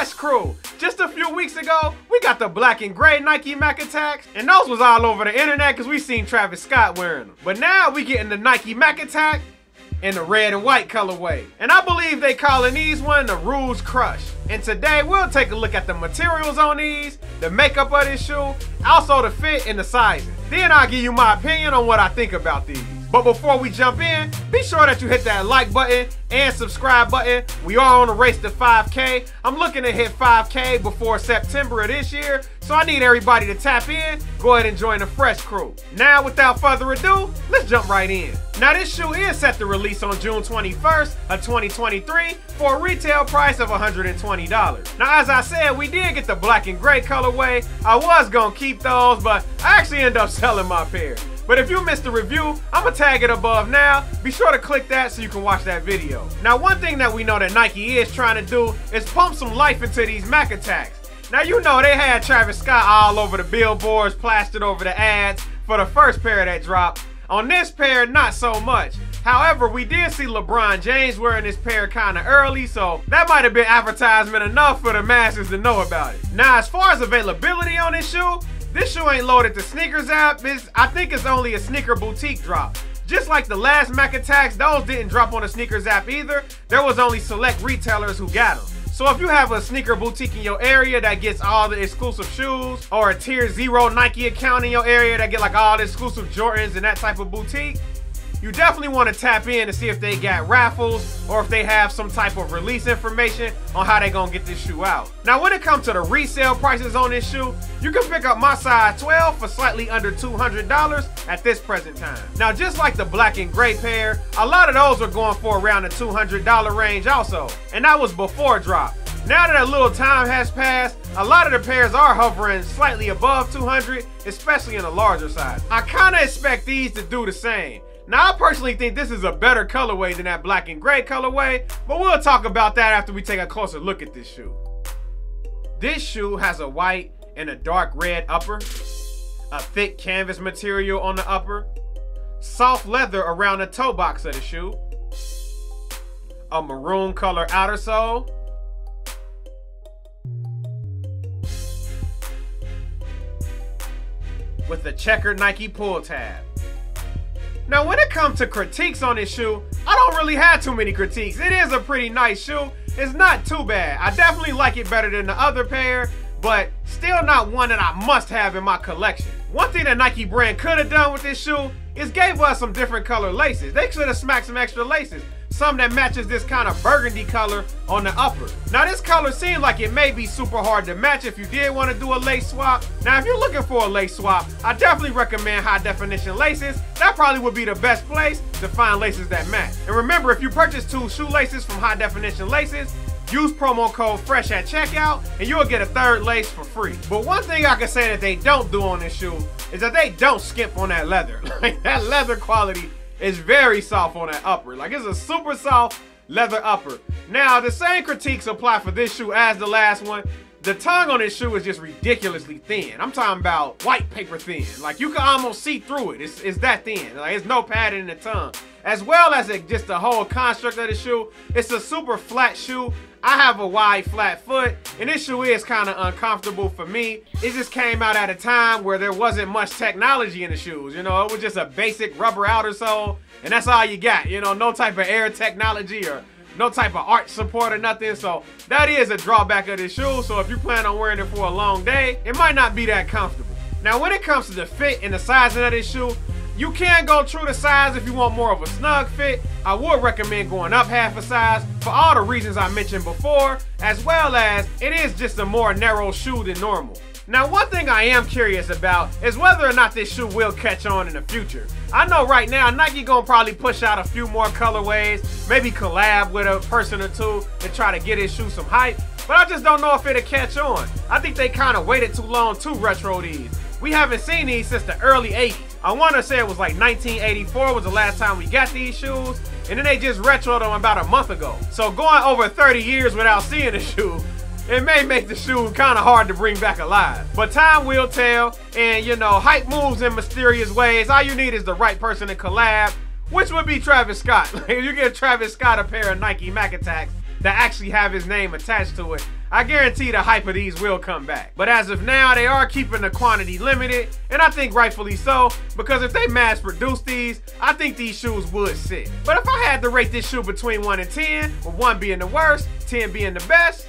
Fresh crew, just a few weeks ago, we got the black and gray Nike Mac Attacks, and those was all over the internet because we seen Travis Scott wearing them. But now we getting the Nike Mac Attack in the red and white colorway. And I believe they calling these one the Rouge Crush. And today we'll take a look at the materials on these, the makeup of this shoe, also the fit and the sizing. Then I'll give you my opinion on what I think about these. But before we jump in, be sure that you hit that like button and subscribe button. We are on a race to 5K. I'm looking to hit 5K before September of this year, so I need everybody to tap in. Go ahead and join the Fresh crew. Now, without further ado, let's jump right in. Now, this shoe is set to release on June 21st of 2023 for a retail price of $120. Now, as I said, we did get the black and gray colorway. I was gonna keep those, but I actually ended up selling my pair. But if you missed the review, I'ma tag it above now. Be sure to click that so you can watch that video. Now, one thing that we know that Nike is trying to do is pump some life into these Mac Attacks. Now, you know they had Travis Scott all over the billboards, plastered over the ads for the first pair that dropped. On this pair, not so much. However, we did see LeBron James wearing this pair kind of early, so that might have been advertisement enough for the masses to know about it. Now, as far as availability on this shoe ain't loaded the sneakers app. I think it's only a sneaker boutique drop. Just like the last Mac Attacks, those didn't drop on the sneakers app either. There was only select retailers who got them. So if you have a sneaker boutique in your area that gets all the exclusive shoes, or a tier 0 Nike account in your area that get like all the exclusive Jordans and that type of boutique, you definitely want to tap in to see if they got raffles or if they have some type of release information on how they gonna get this shoe out. Now, when it comes to the resale prices on this shoe, you can pick up my size 12 for slightly under $200 at this present time. Now, just like the black and gray pair, a lot of those are going for around the $200 range also, and that was before drop. Now that a little time has passed, a lot of the pairs are hovering slightly above 200, especially in the larger size. I kind of expect these to do the same. Now, I personally think this is a better colorway than that black and gray colorway, but we'll talk about that after we take a closer look at this shoe. This shoe has a white and a dark red upper, a thick canvas material on the upper, soft leather around the toe box of the shoe, a maroon color outer sole, with a checkered Nike pull tab. Now, when it comes to critiques on this shoe, I don't really have too many critiques. It is a pretty nice shoe. It's not too bad. I definitely like it better than the other pair, but still not one that I must have in my collection. One thing that Nike brand could have done with this shoe is gave us some different color laces. They should have smacked some extra laces. Some that matches this kind of burgundy color on the upper. Now, this color seems like it may be super hard to match if you did want to do a lace swap. Now, if you're looking for a lace swap, I definitely recommend high definition laces. That probably would be the best place to find laces that match. And remember, if you purchase 2 shoelaces from high definition laces, use promo code FRESH at checkout and you'll get a 3rd lace for free. But one thing I can say that they don't do on this shoe is that they don't skimp on that leather. Like, that leather quality is very soft on that upper. Like, it's a super soft leather upper. Now, the same critiques apply for this shoe as the last one. The tongue on this shoe is just ridiculously thin. I'm talking about white paper thin. Like, you can almost see through it. It's that thin. Like, it's no padding in the tongue. As well as just the whole construct of the shoe. It's a super flat shoe. I have a wide, flat foot, and this shoe is kind of uncomfortable for me. It just came out at a time where there wasn't much technology in the shoes. You know, it was just a basic rubber outer sole, and that's all you got. You know, no type of air technology or no type of arch support or nothing. So that is a drawback of this shoe. So if you plan on wearing it for a long day, it might not be that comfortable. Now, when it comes to the fit and the sizing of this shoe, you can go true to size if you want more of a snug fit. I would recommend going up half a size for all the reasons I mentioned before, as well as it is just a more narrow shoe than normal. Now, one thing I am curious about is whether or not this shoe will catch on in the future. I know right now Nike gonna probably push out a few more colorways, maybe collab with a person or two to try to get his shoe some hype, but I just don't know if it'll catch on. I think they kind of waited too long to retro these. We haven't seen these since the early 80s. I want to say it was like 1984 was the last time we got these shoes, and then they just retroed them about a month ago. So going over 30 years without seeing the shoe, it may make the shoe kind of hard to bring back alive. But time will tell, and you know, hype moves in mysterious ways. All you need is the right person to collab, which would be Travis Scott. If you get Travis Scott a pair of Nike Mac Attacks that actually have his name attached to it, I guarantee the hype of these will come back. But as of now, they are keeping the quantity limited, and I think rightfully so, because if they mass produce these, I think these shoes would sit. But if I had to rate this shoe between 1 and 10, with 1 being the worst, 10 being the best,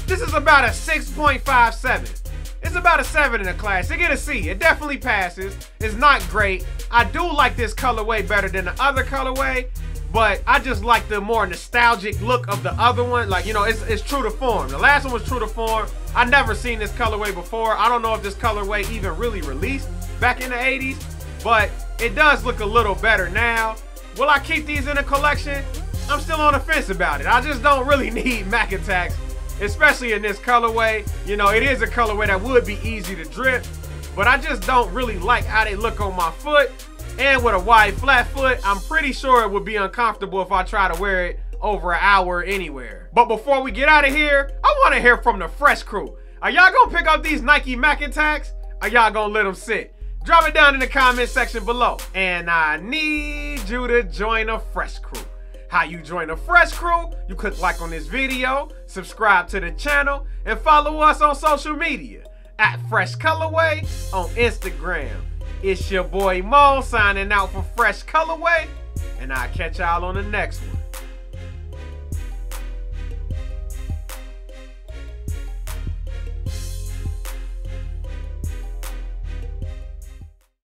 this is about a 6.57. It's about a 7 in the class. It get a C. It definitely passes. It's not great. I do like this colorway better than the other colorway, but I just like the more nostalgic look of the other one. Like, you know, it's true to form. The last one was true to form. I never seen this colorway before. I don't know if this colorway even really released back in the 80s, but it does look a little better now. Will I keep these in a collection? I'm still on the fence about it. I just don't really need Mac Attacks, especially in this colorway. You know, it is a colorway that would be easy to drip, but I just don't really like how they look on my foot. And with a wide flat foot, I'm pretty sure it would be uncomfortable if I try to wear it over an hour anywhere. But before we get out of here, I want to hear from the Fresh crew. Are y'all gonna pick up these Nike Mac Attacks? Or y'all gonna let them sit? Drop it down in the comment section below. And I need you to join the Fresh crew. How you join the Fresh crew? You click like on this video, subscribe to the channel, and follow us on social media at Fresh Colorway on Instagram. It's your boy Mo signing out for Fresh Colorway, and I'll catch y'all on the next one.